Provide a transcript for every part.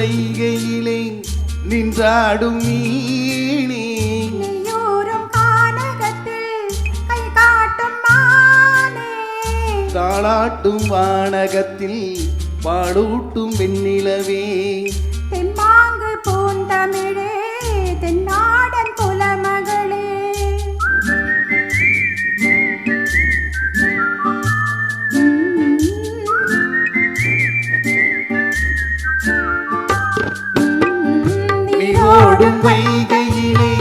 வைகையிலே நின்றாடும் மீனே நீயூரும் கானகத்தில் கை காட்டும் மானே தாளாட்டும் வானகத்தில் பாடூட்டும் வெண்ணிலவே தெம்மாங்கு பூந்தமிழே தென்னாடன் குலமகளே நீரோடும் வைகையிலே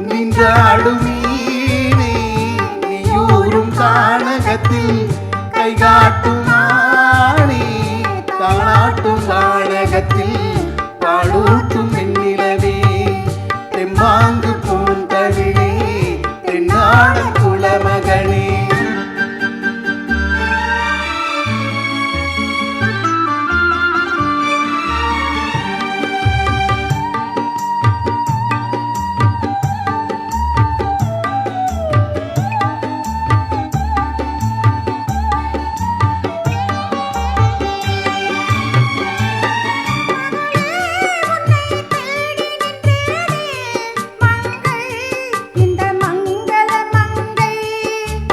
நின்றாடும் மீனே நீயூரும் கானகத்தில் கை காட்டும் மானே தாளாட்டும் வானகத்தில் பாடூட்டும் வெண்ணிலவே தெம்மாங்கு பூந்தமிழே தென்னாடன் குலமகளே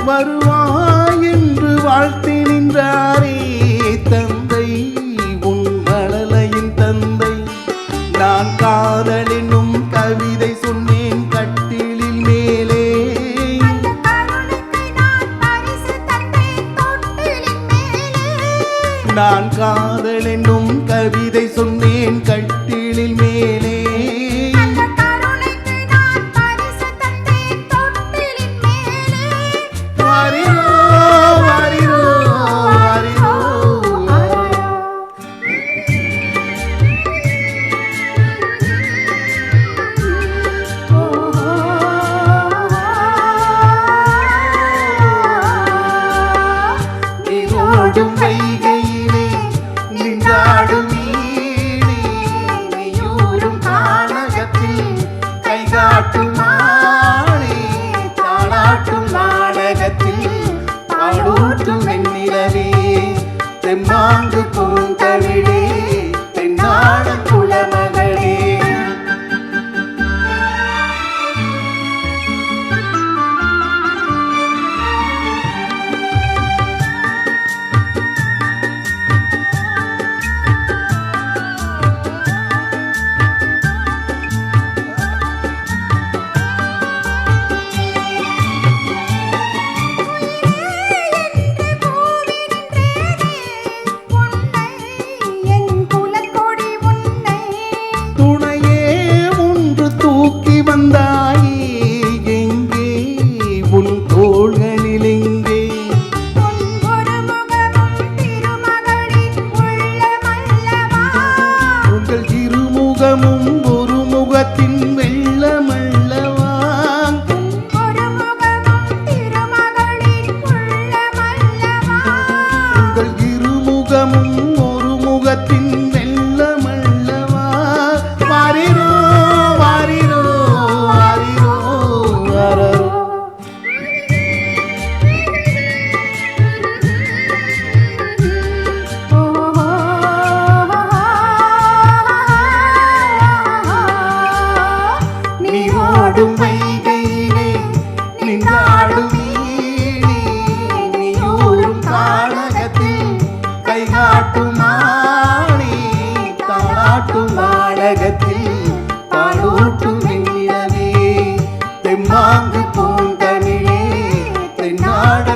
வருவாய் என்று வாழ்த்தி நின்றாரே தந்தை உன் மழலையின் தந்தை நான் காதல் என்னும் கவிதை சொன்னேன் கட்டிலில் மேலே நான் காதல் என்னும் கவிதை சொன்னேன் கட்டிலில் மேலே வைகையிலே நின்றாடும் மீனே நீயூரும் கானகத்தில் கை காட்டும் மானே தாளாட்டும் வானகத்தில் பாடூட்டும் வெண்ணிலவே தெம்மாங்கு பூந்தமிழே தென்னாடன் குலமகளே ஒரு முகத்தின் வெள்ளமல்லவா உங்கள் இருமுகமும் ஒரு முகத்தின் வெள்ளமல்லவா வாரிரோ வாரிரோ வாரிரோ வாரோ நீரோடும் வைகையிலே நின்றாடும் மீனே நீயூரும் கானகத்தில் கை காட்டும் மானே தாளாட்டும் வானகத்தில் பாடூட்டும் வெண்ணிலவே தெம்மாங்கு பூந்தமிழே தென்னாட